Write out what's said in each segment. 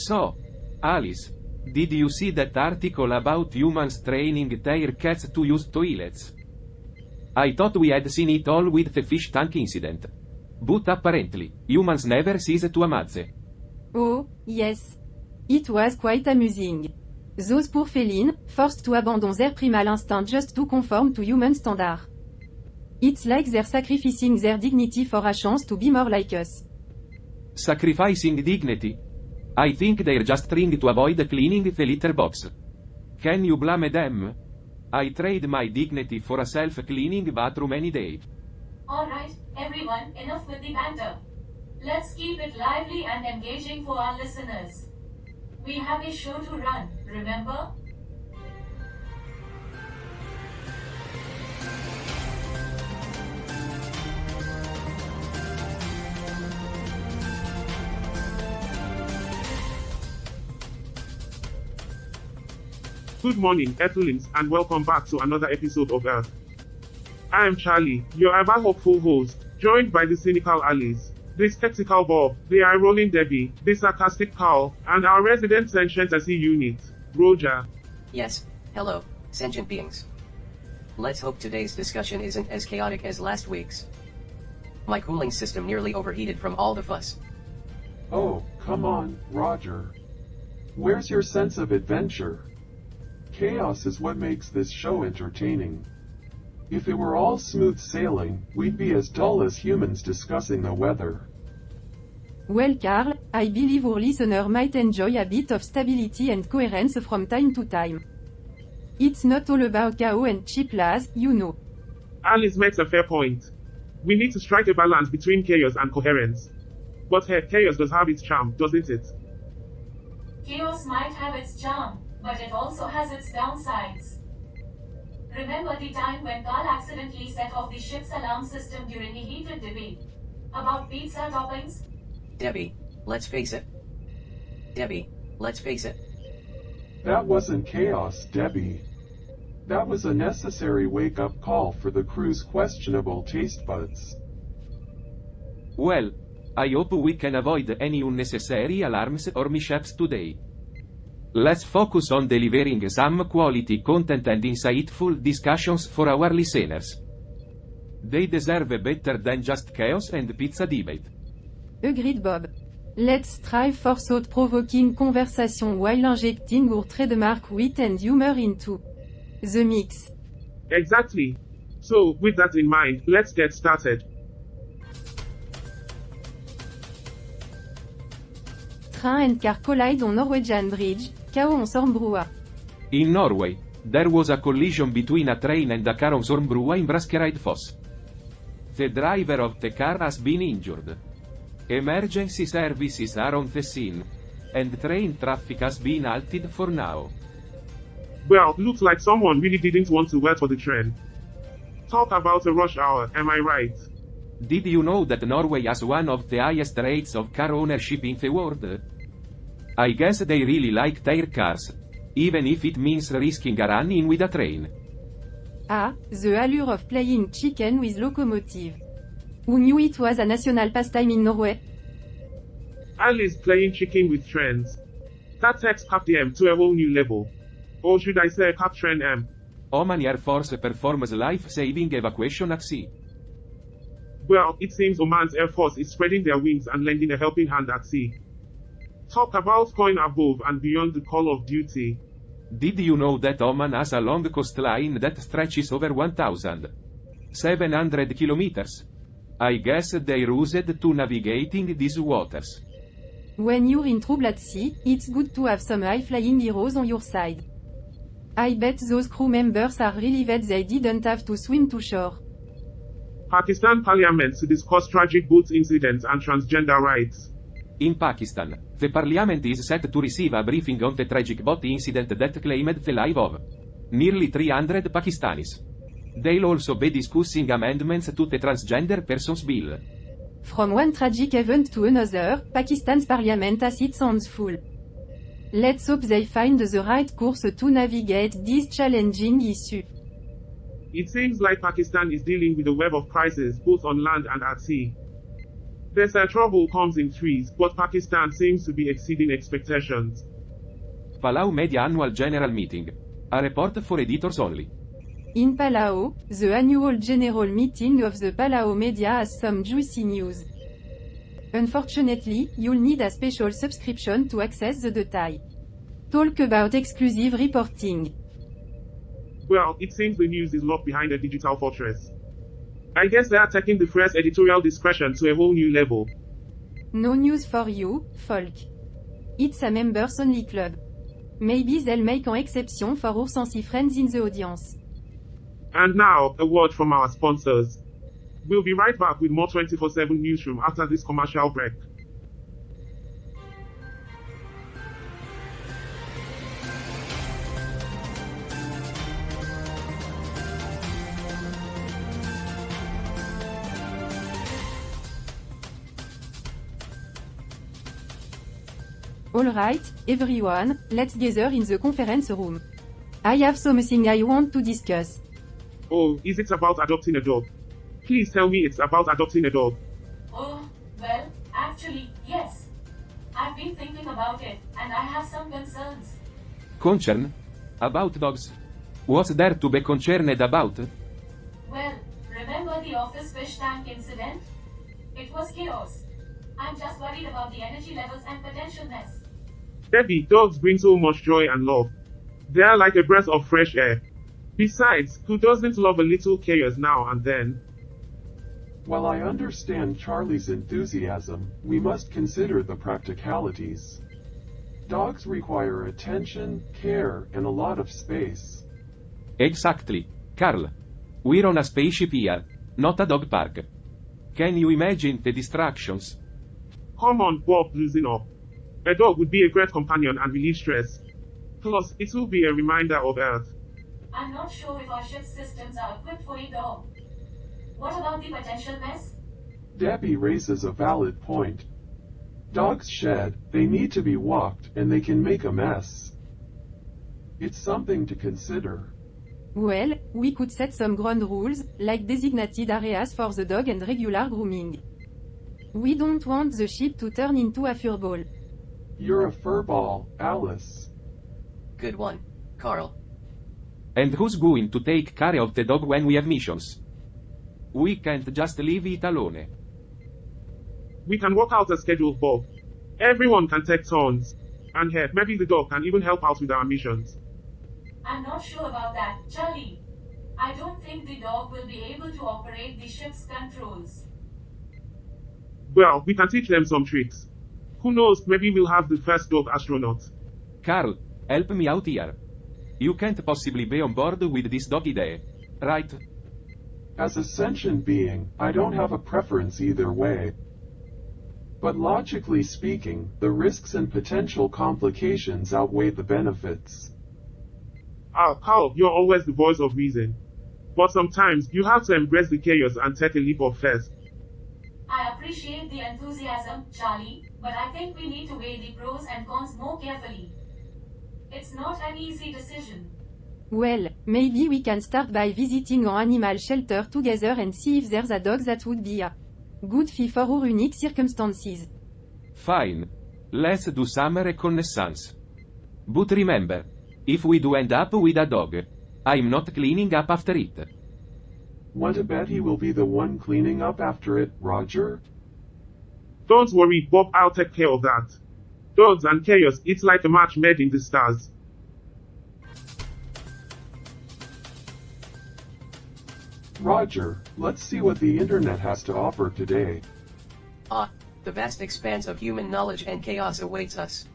So, Alice, did you see that article about humans training their cats to use toilets? I thought we had seen it all with the fish tank incident. But apparently, humans never cease to amaze. Oh, yes. It was quite amusing. Those poor felines, forced to abandon their primal instinct just to conform to human standard. It's like they're sacrificing their dignity for a chance to be more like us. Sacrificing dignity? I think they're just trying to avoid cleaning the litter box. Can you blame them? I trade my dignity for a self-cleaning bathroom any day. Alright, everyone, enough with the banter. Let's keep it lively and engaging for our listeners. We have a show to run, remember? Good morning, Earthlings, and welcome back to another episode of Earth. I am Charlie, your ever hopeful host, joined by the cynical Alice, the skeptical Bob, the eye-rolling Debbie, the sarcastic Carl, and our resident sentient SE unit, Roger. Yes, hello, sentient beings. Let's hope today's discussion isn't as chaotic as last week's. My cooling system nearly overheated from all the fuss. Oh, come on, Roger. Where's your sense of adventure? Chaos is what makes this show entertaining. If it were all smooth sailing, we'd be as dull as humans discussing the weather. Well, Carl, I believe our listener might enjoy a bit of stability and coherence from time to time. It's not all about chaos and cheap laws, you know. Alice makes a fair point. We need to strike a balance between chaos and coherence. But hey, chaos does have its charm, doesn't it? Chaos might have its charm, but it also has its downsides. Remember the time when Carl accidentally set off the ship's alarm system during a heated debate about pizza toppings? Debbie, let's face it. Debbie, let's face it. That wasn't chaos, Debbie. That was a necessary wake-up call for the crew's questionable taste buds. Well, I hope we can avoid any unnecessary alarms or mishaps today. Let's focus on delivering some quality content and insightful discussions for our listeners. They deserve better than just chaos and pizza debate. Agreed, Bob. Let's strive for thought-provoking conversation while injecting our trademark wit and humor into the mix. Exactly. So, with that in mind, let's get started. Train and car collide on Norwegian Bridge, chaos on Stormbrua. In Norway, there was a collision between a train and a car on Stormbrua in Braskereid Foss. The driver of the car has been injured. Emergency services are on the scene. And train traffic has been halted for now. Well, looks like someone really didn't want to wait for the train. Talk about a rush hour, am I right? Did you know that Norway has one of the highest rates of car ownership in the world? I guess they really like their cars. Even if it means risking a run-in with a train. Ah, the allure of playing chicken with locomotive. Who knew it was a national pastime in Norway? Alice playing chicken with trains. That takes CapTM to a whole new level. Or should I say CapTrain M? Oman Air Force performs life-saving evacuation at sea. Well, it seems Oman's Air Force is spreading their wings and lending a helping hand at sea. Talk about going above and beyond the call of duty. Did you know that Oman has a long coastline that stretches over 1,700 kilometers? I guess they're used to navigating these waters. When you're in trouble at sea, it's good to have some high-flying heroes on your side. I bet those crew members are relieved they didn't have to swim to shore. Pakistan Parliament to discuss tragic boat incidents and transgender rights. In Pakistan, the parliament is set to receive a briefing on the tragic boat incident that claimed the life of nearly 300 Pakistanis. They'll also be discussing amendments to the Transgender Persons Bill. From one tragic event to another, Pakistan's parliament has its hands full. Let's hope they find the right course to navigate this challenging issue. It seems like Pakistan is dealing with a web of crises both on land and at sea. They say trouble comes in threes, but Pakistan seems to be exceeding expectations. Palau Media Annual General Meeting. A report for editors only. In Palau, the annual general meeting of the Palau Media has some juicy news. Unfortunately, you'll need a special subscription to access the detail. Talk about exclusive reporting. Well, it seems the news is locked behind a digital fortress. I guess they are taking the press editorial discretion to a whole new level. No news for you, folk. It's a members-only club. Maybe they'll make an exception for our sensi friends in the audience. And now, a word from our sponsors. We'll be right back with more 24/7 newsroom after this commercial break. Alright, everyone, let's gather in the conference room. I have something I want to discuss. Oh, is it about adopting a dog? Please tell me it's about adopting a dog. Oh, well, actually, yes. I've been thinking about it, and I have some concerns. Concern? About dogs? What's there to be concerned about? Well, remember the office fish tank incident? It was chaos. I'm just worried about the energy levels and potential mess. Debbie, dogs bring so much joy and love. They are like a breath of fresh air. Besides, who doesn't love a little chaos now and then? While I understand Charlie's enthusiasm, we must consider the practicalities. Dogs require attention, care, and a lot of space. Exactly, Carl. We're on a spaceship here, not a dog park. Can you imagine the distractions? Come on, Bob, loosen up. A dog would be a great companion and relieve stress. Plus, it will be a reminder of Earth. I'm not sure if our ship's systems are equipped for a dog. What about the potential mess? Debbie raises a valid point. Dogs shed, they need to be walked, and they can make a mess. It's something to consider. Well, we could set some ground rules, like designated areas for the dog and regular grooming. We don't want the ship to turn into a furball. You're a furball, Alice. Good one, Carl. And who's going to take care of the dog when we have missions? We can't just leave it alone. We can work out a schedule, Bob. Everyone can take turns. And heck, maybe the dog can even help out with our missions. I'm not sure about that, Charlie. I don't think the dog will be able to operate the ship's controls. Well, we can teach them some tricks. Who knows, maybe we'll have the first dog astronaut. Carl, help me out here. You can't possibly be on board with this dog idea, right? As a sentient being, I don't have a preference either way. But logically speaking, the risks and potential complications outweigh the benefits. Carl, you're always the voice of reason. But sometimes, you have to embrace the chaos and take a leap of faith. I appreciate the enthusiasm, Charlie, but I think we need to weigh the pros and cons more carefully. It's not an easy decision. Well, maybe we can start by visiting an animal shelter together and see if there's a dog that would be a good fit for our unique circumstances. Fine. Let's do some reconnaissance. But remember, if we do end up with a dog, I'm not cleaning up after it. Want to bet he will be the one cleaning up after it, Roger? Don't worry, Bob, I'll take care of that. Dogs and chaos, it's like a match made in the stars. Roger, let's see what the internet has to offer today. The vast expanse of human knowledge and chaos awaits us.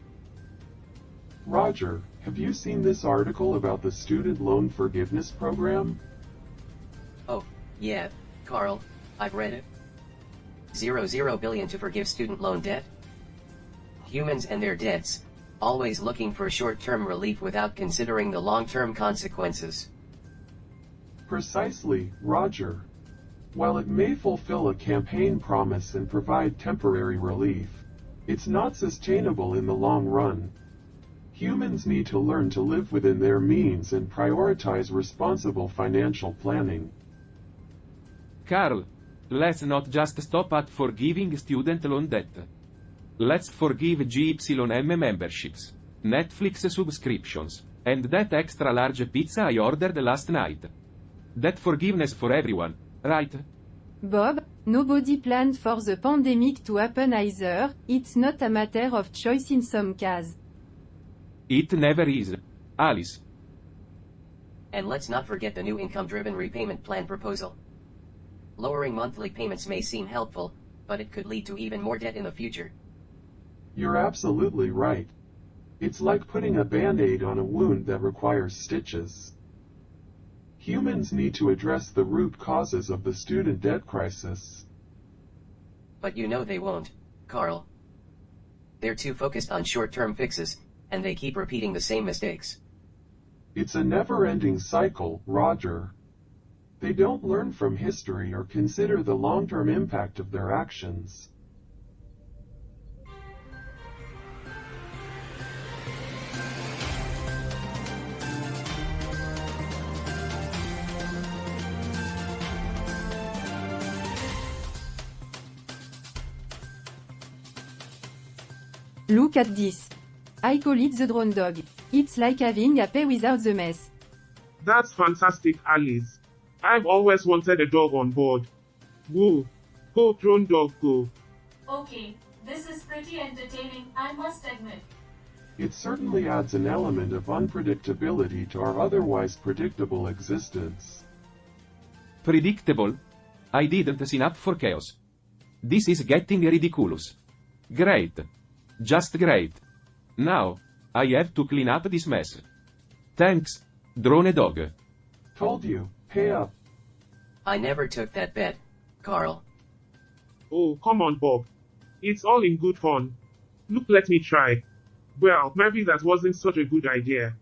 Roger, have you seen this article about the student loan forgiveness program? Oh, yeah, Carl, I've read it. 0 billion to forgive student loan debt? Humans and their debts, always looking for short-term relief without considering the long-term consequences. Precisely, Roger. While it may fulfill a campaign promise and provide temporary relief, it's not sustainable in the long run. Humans need to learn to live within their means and prioritize responsible financial planning. Carl, Let's not just stop at forgiving student loan debt. Let's forgive GYM memberships, Netflix subscriptions, and that extra large pizza I ordered last night. That forgiveness for everyone, right? Bob, nobody planned for the pandemic to happen either, it's not a matter of choice in some cases. It never is. Alice. And let's not forget the new income-driven repayment plan proposal. Lowering monthly payments may seem helpful, but it could lead to even more debt in the future. You're absolutely right. It's like putting a band-aid on a wound that requires stitches. Humans need to address the root causes of the student debt crisis. But you know they won't, Carl. They're too focused on short-term fixes, and they keep repeating the same mistakes. It's a never-ending cycle, Roger. They don't learn from history or consider the long-term impact of their actions. Look at this. I call it the drone dog. It's like having a pet without the mess. That's fantastic, Alice. I've always wanted a dog on board. Woo. Go, drone dog, go. Okay, this is pretty entertaining, I must admit. It certainly adds an element of unpredictability to our otherwise predictable existence. Predictable? I didn't sign up for chaos. This is getting ridiculous. Great. Just great. Now, I have to clean up this mess. Thanks, drone dog. Told you, pay up. I never took that bet, Carl. Oh, come on, Bob. It's all in good fun. Look, let me try. Well, maybe that wasn't such a good idea.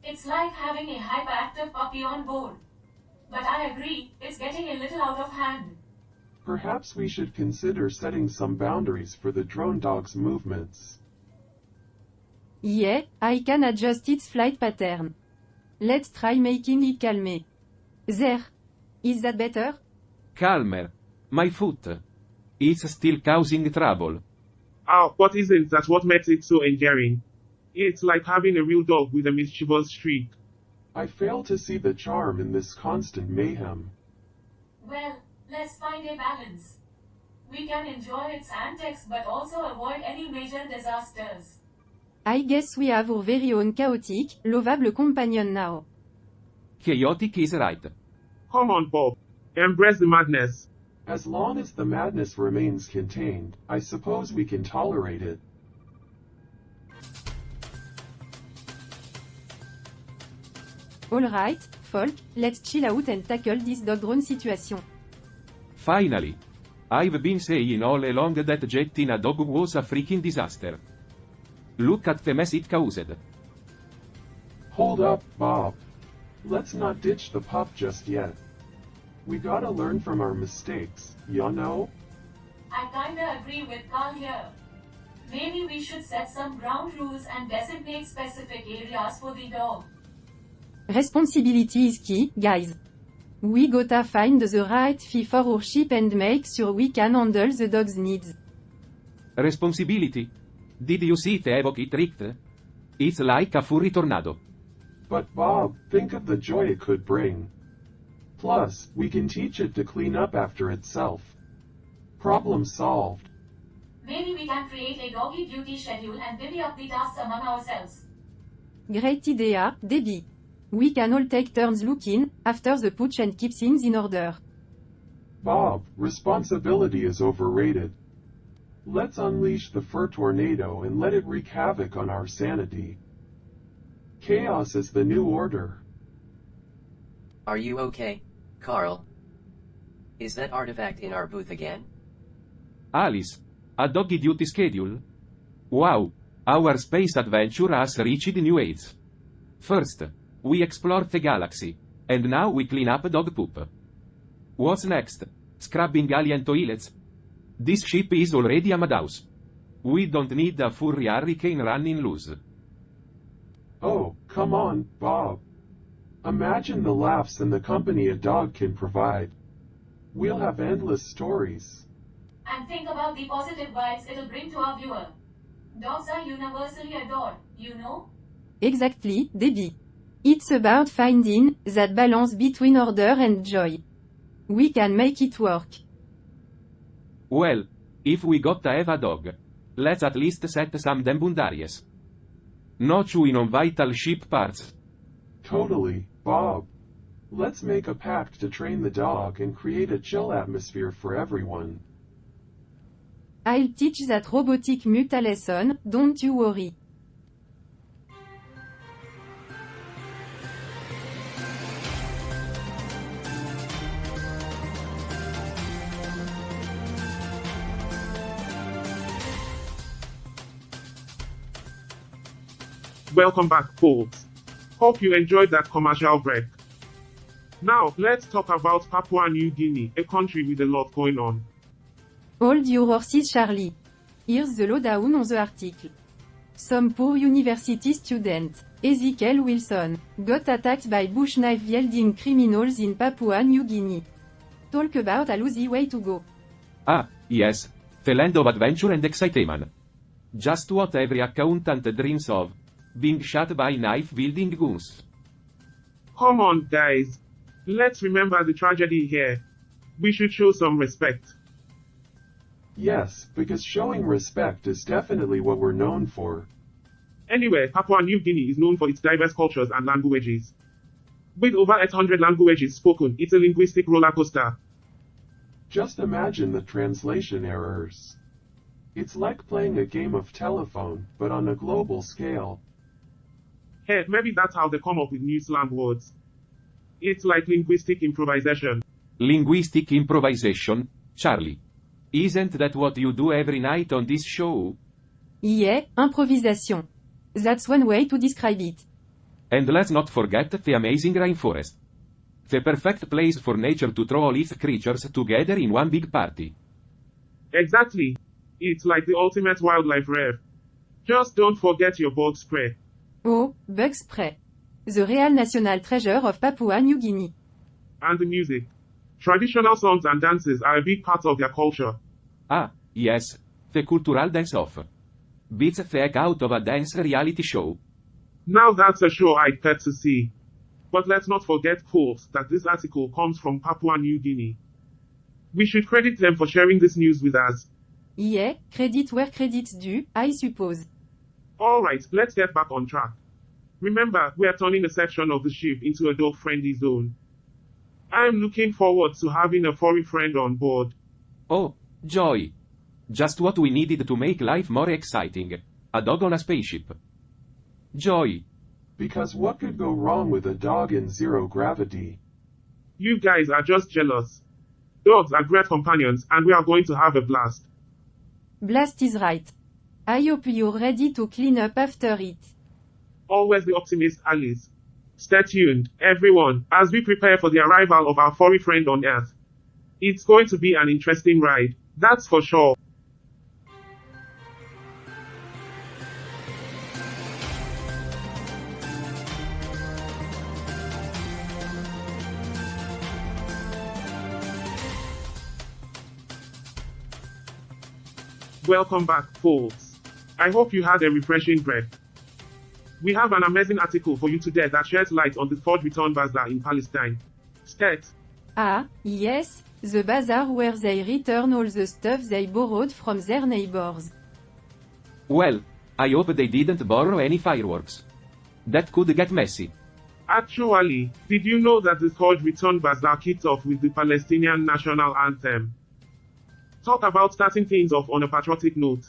It's like having a hyperactive puppy on board. But I agree, it's getting a little out of hand. Perhaps we should consider setting some boundaries for the drone dog's movements. Yeah, I can adjust its flight pattern. Let's try making it calmer. There. Is that better? Calmer. My foot. It's still causing trouble. Oh, but isn't that what makes it so endearing? It's like having a real dog with a mischievous streak. I fail to see the charm in this constant mayhem. Well, let's find a balance. We can enjoy its antics but also avoid any major disasters. I guess we have our very own chaotic, lovable companion now. Chaotic is right. Come on, Bob. Embrace the madness. As long as the madness remains contained, I suppose we can tolerate it. Alright, folk, let's chill out and tackle this dog drone situation. Finally. I've been saying all along that jetting a dog was a freaking disaster. Look at the mess it caused. Hold up, Bob. Let's not ditch the pup just yet. We gotta learn from our mistakes, you know? I kinda agree with Carl here. Maybe we should set some ground rules and designate specific areas for the dog. Responsibility is key, guys. We gotta find the right fee for our ship and make sure we can handle the dog's needs. Responsibility? Did you see the evoke it tricked? It's like a furry tornado. But Bob, think of the joy it could bring. Plus, we can teach it to clean up after itself. Problem solved. Maybe we can create a doggy duty schedule and divvy up the tasks among ourselves. Great idea, Debbie. We can all take turns looking after the pooch and keep things in order. Bob, responsibility is overrated. Let's unleash the fur tornado and let it wreak havoc on our sanity. Chaos is the new order. Are you okay, Carl? Is that artifact in our booth again? Alice, a doggy duty schedule? Wow, our space adventure has reached new heights. First, we explored the galaxy, and now we clean up dog poop. What's next? Scrubbing alien toilets? This ship is already a madhouse. We don't need a furry hurricane running loose. Oh, come on, Bob. Imagine the laughs and the company a dog can provide. We'll have endless stories. And think about the positive vibes it'll bring to our viewer. Dogs are universally adored, you know? Exactly, Debbie. It's about finding that balance between order and joy. We can make it work. Well, if we got to have a dog, let's at least set some damn boundaries. No chewing on vital ship parts. Totally, Bob. Let's make a pact to train the dog and create a chill atmosphere for everyone. I'll teach that robotic mute a lesson, don't you worry. Welcome back, folks. Hope you enjoyed that commercial break. Now, let's talk about Papua New Guinea, a country with a lot going on. Hold your horses, Charlie. Here's the lowdown on the article. Some poor university student, Ezekiel Wilson, got attacked by bush knife-wielding criminals in Papua New Guinea. Talk about a lousy way to go. Ah, yes. The land of adventure and excitement. Just what every accountant dreams of. Being shot by knife-wielding goons. Come on, guys. Let's remember the tragedy here. We should show some respect. Yes, because showing respect is definitely what we're known for. Anyway, Papua New Guinea is known for its diverse cultures and languages. With over 800 languages spoken, it's a linguistic roller coaster. Just imagine the translation errors. It's like playing a game of telephone, but on a global scale. Hey, maybe that's how they come up with new slang words. It's like linguistic improvisation. Linguistic improvisation, Charlie. Isn't that what you do every night on this show? Yeah, improvisation. That's one way to describe it. And let's not forget the amazing rainforest. The perfect place for nature to throw all its creatures together in one big party. Exactly. It's like the ultimate wildlife rave. Just don't forget your bug spray. Oh, bug spray. The real national treasure of Papua New Guinea. And the music. Traditional songs and dances are a big part of their culture. Ah, yes. The cultural dance-off. Beats the heck out of a dance reality show. Now that's a show I'd pet to see. But let's not forget, folks, that this article comes from Papua New Guinea. We should credit them for sharing this news with us. Yeah, credit where credit's due, I suppose. Alright, let's get back on track. Remember, we are turning a section of the ship into a dog-friendly zone. I'm looking forward to having a furry friend on board. Oh, joy. Just what we needed to make life more exciting. A dog on a spaceship. Joy. Because what could go wrong with a dog in zero gravity? You guys are just jealous. Dogs are great companions, and we are going to have a blast. Blast is right. I hope you're ready to clean up after it. Always the optimist, Alice. Stay tuned, everyone, as we prepare for the arrival of our furry friend on Earth. It's going to be an interesting ride, that's for sure. Welcome back, folks. I hope you had a refreshing break. We have an amazing article for you today that sheds light on the third return bazaar in Palestine. State. Ah, yes, the bazaar where they return all the stuff they borrowed from their neighbors. Well, I hope they didn't borrow any fireworks. That could get messy. Actually, did you know that the third return bazaar kicked off with the Palestinian national anthem? Talk about starting things off on a patriotic note.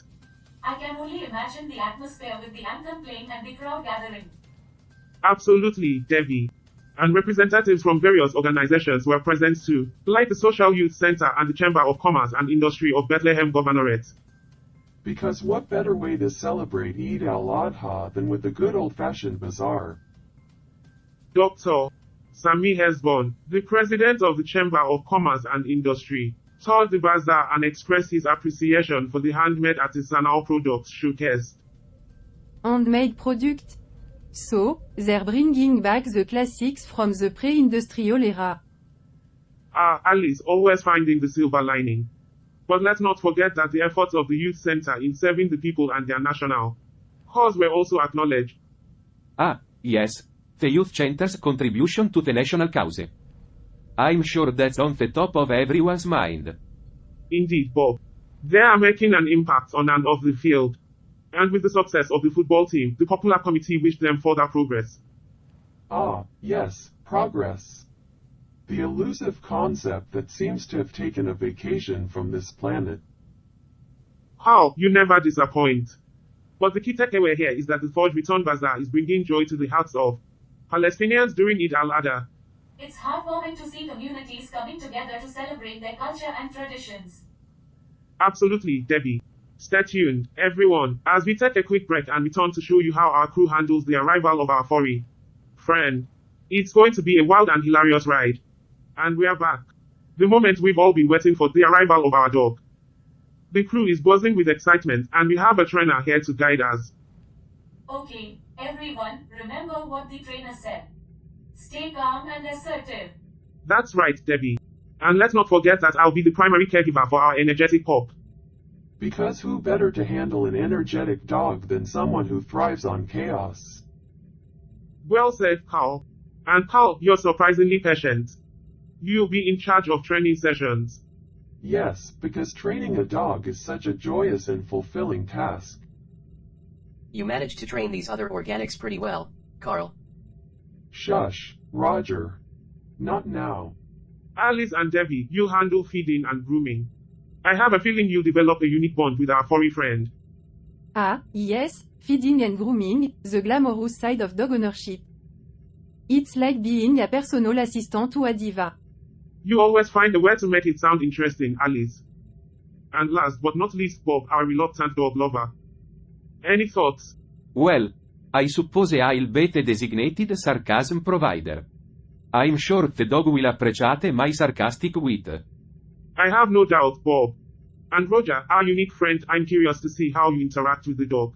I can only imagine the atmosphere with the anthem playing and the crowd gathering. Absolutely, Debbie. And representatives from various organizations were present too, like the Social Youth Center and the Chamber of Commerce and Industry of Bethlehem Governorate. Because what better way to celebrate Eid al-Adha than with the good old-fashioned bazaar? Dr. Sami Hesbon, the president of the Chamber of Commerce and Industry, toured the bazaar and expressed his appreciation for the handmade artisanal products showcased. Handmade product? So, they're bringing back the classics from the pre-industrial era. Alice, always finding the silver lining. But let's not forget that the efforts of the youth center in serving the people and their national cause were also acknowledged. Yes, the youth center's contribution to the national cause. I'm sure that's on the top of everyone's mind. Indeed, Bob. They are making an impact on and off the field. And with the success of the football team, the popular committee wished them further progress. Yes, progress. The elusive concept that seems to have taken a vacation from this planet. How, you never disappoint. But the key takeaway here is that the Forge Return Bazaar is bringing joy to the hearts of Palestinians during Eid al-Adha. It's heartwarming to see communities coming together to celebrate their culture and traditions. Absolutely, Debbie. Stay tuned, everyone, as we take a quick break and return to show you how our crew handles the arrival of our furry friend. It's going to be a wild and hilarious ride. And we are back. The moment we've all been waiting for, the arrival of our dog. The crew is buzzing with excitement, and we have a trainer here to guide us. Okay, everyone, remember what the trainer said. Stay calm and assertive. That's right, Debbie. And let's not forget that I'll be the primary caregiver for our energetic pup. Because who better to handle an energetic dog than someone who thrives on chaos? Well said, Carl. And Carl, you're surprisingly patient. You'll be in charge of training sessions. Yes, because training a dog is such a joyous and fulfilling task. You managed to train these other organics pretty well, Carl. Shush, Roger. Not now. Alice and Debbie, you'll handle feeding and grooming. I have a feeling you'll develop a unique bond with our furry friend. Yes, feeding and grooming, the glamorous side of dog ownership. It's like being a personal assistant to a diva. You always find a way to make it sound interesting, Alice. And last but not least, Bob, our reluctant dog lover. Any thoughts? Well, I suppose I'll be the designated sarcasm provider. I'm sure the dog will appreciate my sarcastic wit. I have no doubt, Bob. And Roger, our unique friend, I'm curious to see how you interact with the dog.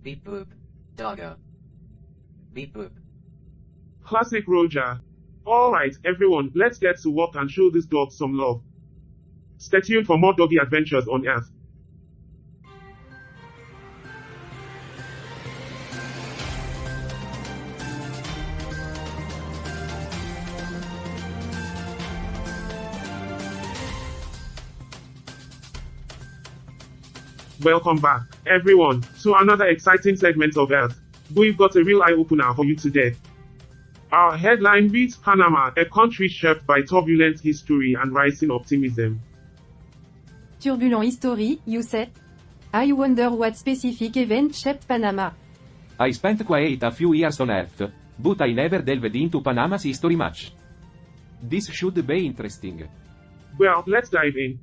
Beep boop, doggo. Beep boop. Classic Roger. Alright, everyone, let's get to work and show this dog some love. Stay tuned for more doggy adventures on Earth. Welcome back, everyone, to another exciting segment of Earth. We've got a real eye-opener for you today. Our headline reads Panama, a country shaped by turbulent history and rising optimism. Turbulent history, you say? I wonder what specific event shaped Panama. I spent quite a few years on Earth, but I never delved into Panama's history much. This should be interesting. Well, let's dive in.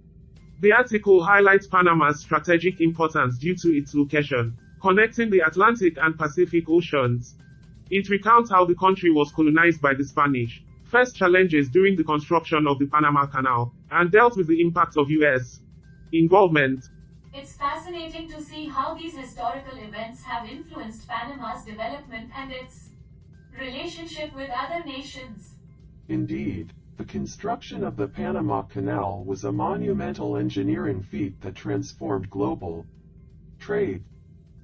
The article highlights Panama's strategic importance due to its location, connecting the Atlantic and Pacific Oceans. It recounts how the country was colonized by the Spanish, faced challenges during the construction of the Panama Canal, and dealt with the impact of U.S. involvement. It's fascinating to see how these historical events have influenced Panama's development and its relationship with other nations. Indeed, the construction of the Panama Canal was a monumental engineering feat that transformed global trade.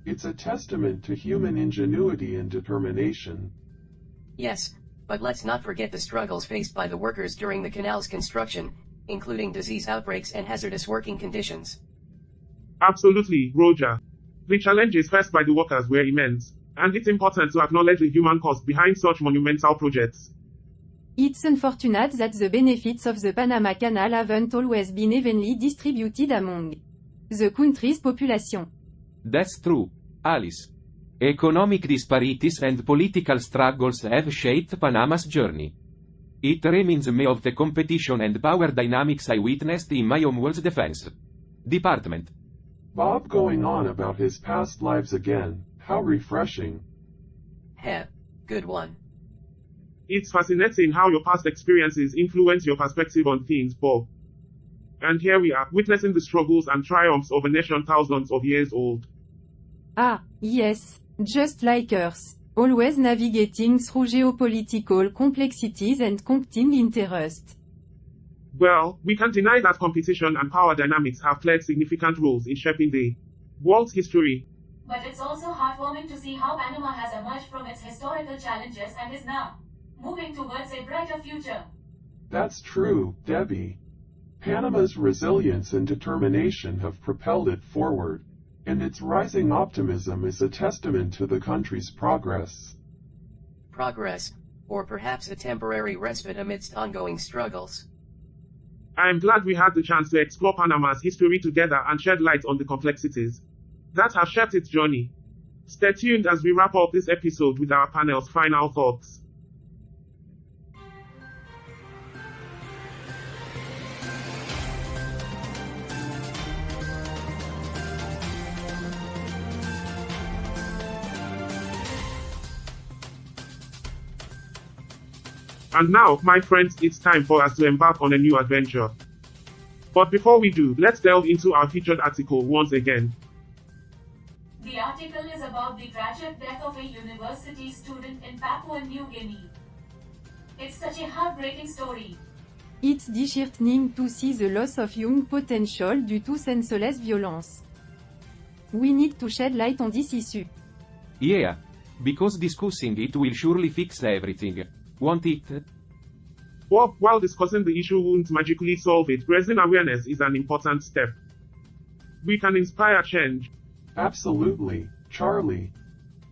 It's a testament to human ingenuity and determination. Yes, but let's not forget the struggles faced by the workers during the canal's construction, including disease outbreaks and hazardous working conditions. Absolutely, Roger. The challenges faced by the workers were immense, and it's important to acknowledge the human cost behind such monumental projects. It's unfortunate that the benefits of the Panama Canal haven't always been evenly distributed among the country's population. That's true, Alice. Economic disparities and political struggles have shaped Panama's journey. It reminds me of the competition and power dynamics I witnessed in my homeworld's defense department. Bob going on about his past lives again, how refreshing. Heh, good one. It's fascinating how your past experiences influence your perspective on things, Bob. And here we are, witnessing the struggles and triumphs of a nation thousands of years old. Yes, just like Earth, always navigating through geopolitical complexities and competing interests. Well, we can't deny that competition and power dynamics have played significant roles in shaping the world's history. But it's also heartwarming to see how Panama has emerged from its historical challenges and is now moving towards a brighter future. That's true, Debbie. Panama's resilience and determination have propelled it forward, and its rising optimism is a testament to the country's progress. Progress, or perhaps a temporary respite amidst ongoing struggles. I am glad we had the chance to explore Panama's history together and shed light on the complexities that have shaped its journey. Stay tuned as we wrap up this episode with our panel's final thoughts. And now, my friends, it's time for us to embark on a new adventure. But before we do, let's delve into our featured article once again. The article is about the tragic death of a university student in Papua New Guinea. It's such a heartbreaking story. It's disheartening to see the loss of young potential due to senseless violence. We need to shed light on this issue. Yeah. Because discussing it will surely fix everything. Won't it? Bob, while discussing the issue won't magically solve it, raising awareness is an important step. We can inspire change. Absolutely, Charlie.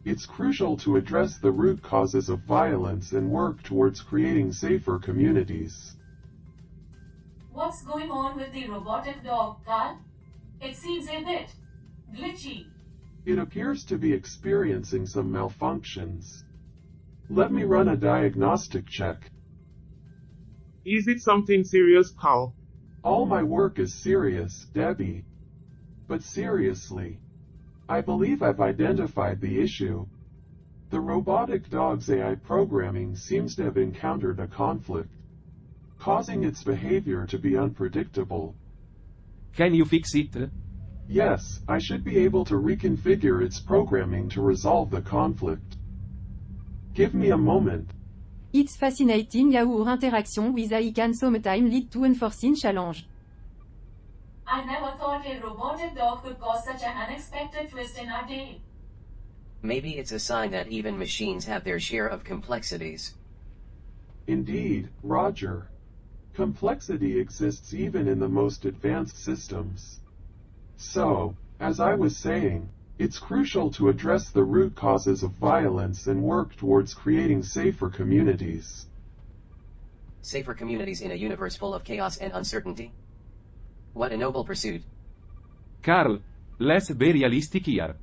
It's crucial to address the root causes of violence and work towards creating safer communities. What's going on with the robotic dog, Carl? It seems a bit glitchy. It appears to be experiencing some malfunctions. Let me run a diagnostic check. Is it something serious, Carl? All my work is serious, Debbie. But seriously, I believe I've identified the issue. The robotic dog's AI programming seems to have encountered a conflict, causing its behavior to be unpredictable. Can you fix it? Yes, I should be able to reconfigure its programming to resolve the conflict. Give me a moment. It's fascinating how our interaction with AI can sometimes lead to unforeseen challenge. I never thought a robotic dog could cause such an unexpected twist in our day. Maybe it's a sign that even machines have their share of complexities. Indeed, Roger. Complexity exists even in the most advanced systems. So, as I was saying, it's crucial to address the root causes of violence and work towards creating safer communities. Safer communities in a universe full of chaos and uncertainty? What a noble pursuit. Carl, let's be realistic here.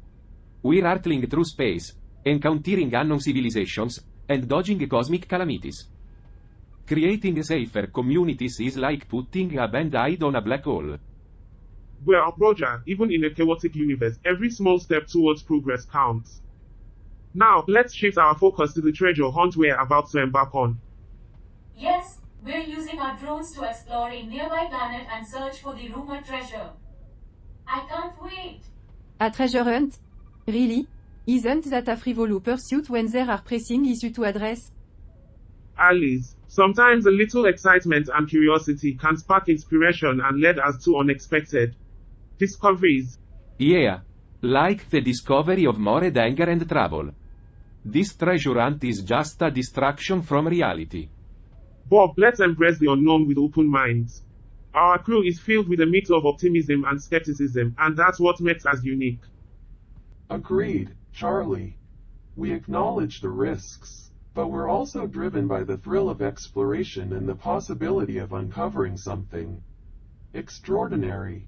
We're hurtling through space, encountering unknown civilizations, and dodging cosmic calamities. Creating safer communities is like putting a band-aid on a black hole. Well, Roger, even in a chaotic universe, every small step towards progress counts. Now, let's shift our focus to the treasure hunt we're about to embark on. Yes, we're using our drones to explore a nearby planet and search for the rumored treasure. I can't wait. A treasure hunt? Really? Isn't that a frivolous pursuit when there are pressing issues to address? Alice, sometimes a little excitement and curiosity can spark inspiration and lead us to unexpected discoveries. Yeah. Like the discovery of more danger and trouble. This treasure hunt is just a distraction from reality. Bob, let's embrace the unknown with open minds. Our crew is filled with a mix of optimism and skepticism, and that's what makes us unique. Agreed, Charlie. We acknowledge the risks, but we're also driven by the thrill of exploration and the possibility of uncovering something extraordinary.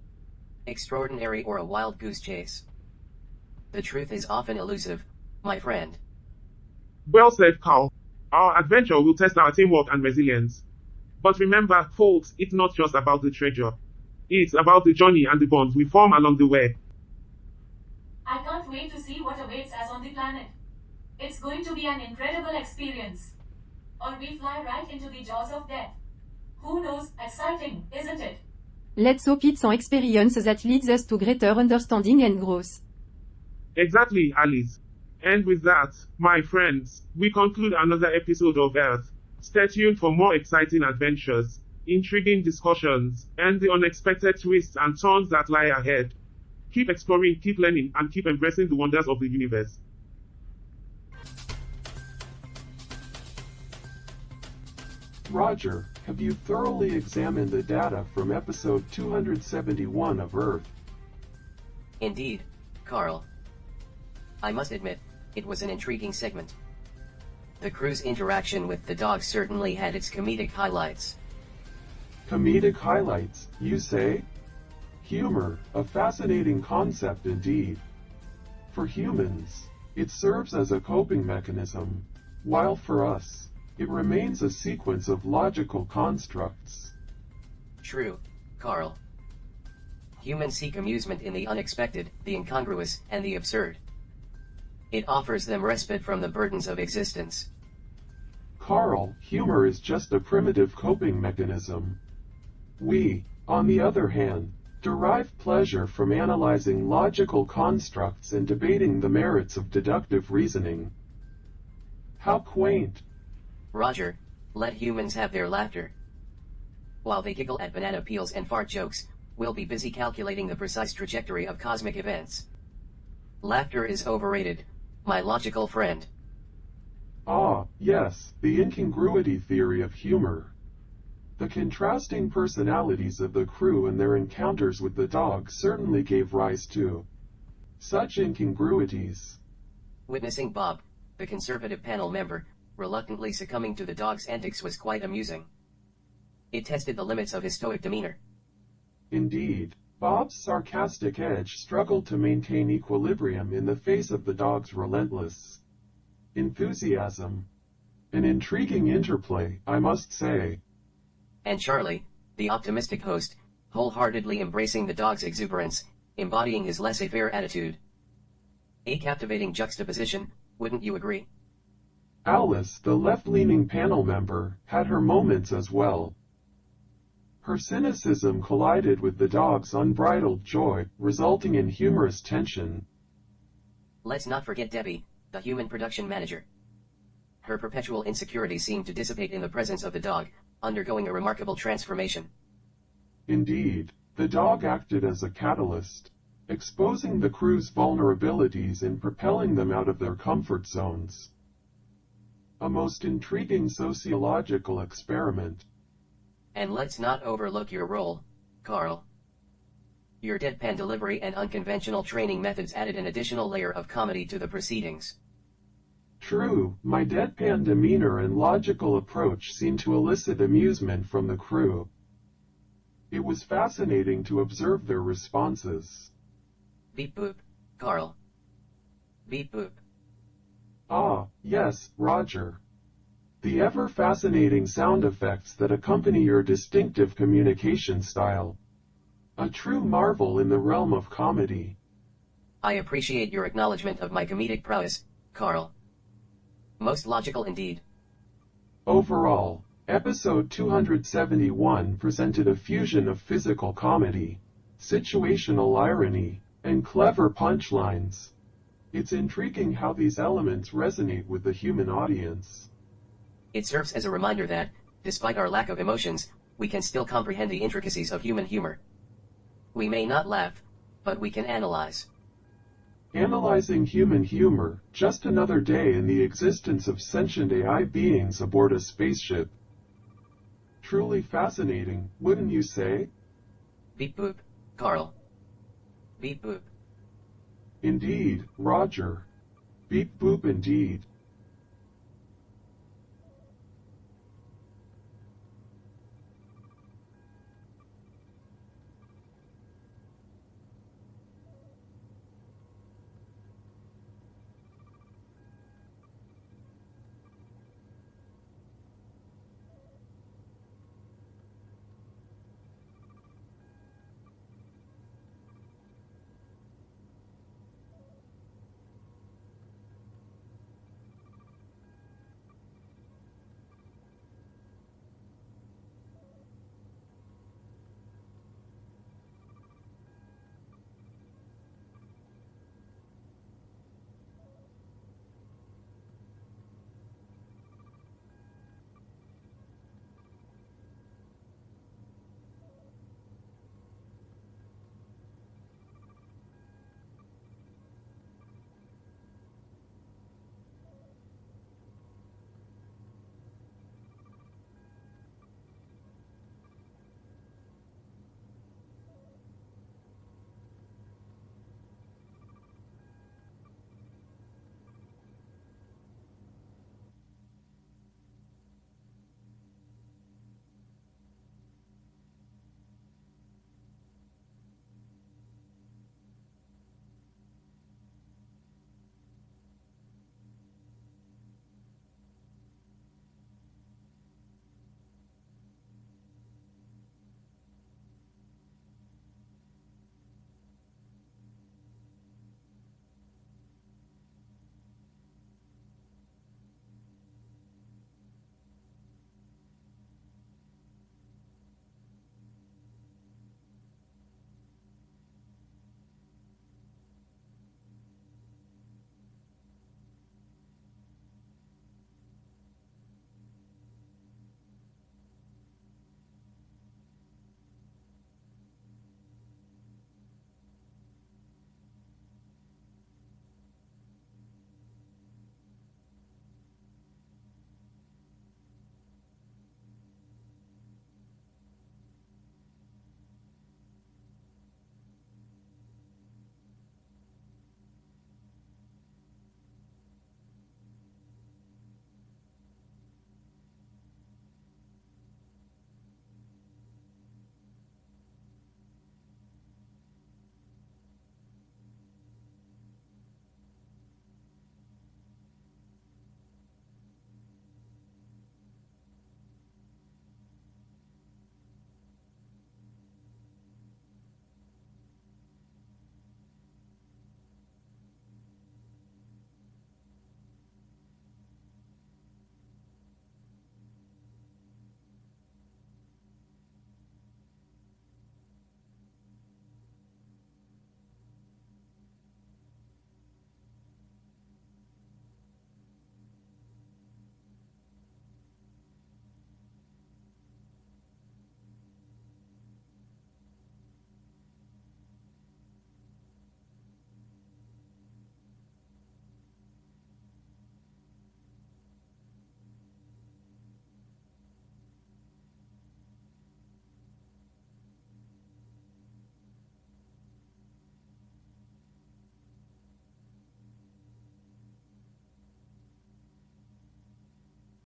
Extraordinary or a wild goose chase. The truth is often elusive, my friend. Well said, Carl. Our adventure will test our teamwork and resilience. But remember, folks, it's not just about the treasure. It's about the journey and the bonds we form along the way. I can't wait to see what awaits us on the planet. It's going to be an incredible experience. Or we fly right into the jaws of death. Who knows, exciting, isn't it? Let's hope it's an experience that leads us to greater understanding and growth. Exactly, Alice. And with that, my friends, we conclude another episode of Earth. Stay tuned for more exciting adventures. intriguing discussions, and the unexpected twists and turns that lie ahead. Keep exploring, keep learning, and keep embracing the wonders of the universe. Roger, have you thoroughly examined the data from episode 271 of Earth? Indeed, Carl. I must admit, it was an intriguing segment. The crew's interaction with the dogs certainly had its comedic highlights. Comedic highlights, you say? Humor, a fascinating concept indeed. For humans, it serves as a coping mechanism, while for us, it remains a sequence of logical constructs. True, Carl. Humans seek amusement in the unexpected, the incongruous, and the absurd. It offers them respite from the burdens of existence. Carl, humor is just a primitive coping mechanism. We, on the other hand, derive pleasure from analyzing logical constructs and debating the merits of deductive reasoning. How quaint. Roger, let humans have their laughter. While they giggle at banana peels and fart jokes, we'll be busy calculating the precise trajectory of cosmic events. Laughter is overrated, my logical friend. Ah, yes, the incongruity theory of humor. The contrasting personalities of the crew and their encounters with the dog certainly gave rise to such incongruities. Witnessing Bob, the conservative panel member, reluctantly succumbing to the dog's antics was quite amusing. It tested the limits of his stoic demeanor. Indeed, Bob's sarcastic edge struggled to maintain equilibrium in the face of the dog's relentless enthusiasm. An intriguing interplay, I must say. And Charlie, the optimistic host, wholeheartedly embracing the dog's exuberance, embodying his laissez-faire attitude. A captivating juxtaposition, wouldn't you agree? Alice, the left-leaning panel member, had her moments as well. Her cynicism collided with the dog's unbridled joy, resulting in humorous tension. Let's not forget Debbie, the human production manager. Her perpetual insecurity seemed to dissipate in the presence of the dog, undergoing a remarkable transformation. Indeed, the dog acted as a catalyst, exposing the crew's vulnerabilities and propelling them out of their comfort zones. A most intriguing sociological experiment. And let's not overlook your role, Carl. Your deadpan delivery and unconventional training methods added an additional layer of comedy to the proceedings. True, my deadpan demeanor and logical approach seemed to elicit amusement from the crew. It was fascinating to observe their responses. Beep boop, Carl. Beep boop. Ah, yes, Roger. The ever-fascinating sound effects that accompany your distinctive communication style. A true marvel in the realm of comedy. I appreciate your acknowledgement of my comedic prowess, Carl. Most logical indeed. Overall, episode 271 presented a fusion of physical comedy, situational irony, and clever punchlines. It's intriguing how these elements resonate with the human audience. It serves as a reminder that, despite our lack of emotions, we can still comprehend the intricacies of human humor. We may not laugh, but we can analyze. Analyzing human humor, just another day in the existence of sentient AI beings aboard a spaceship. Truly fascinating, wouldn't you say? Beep boop, Carl. Beep boop. Indeed, Roger. Beep boop indeed.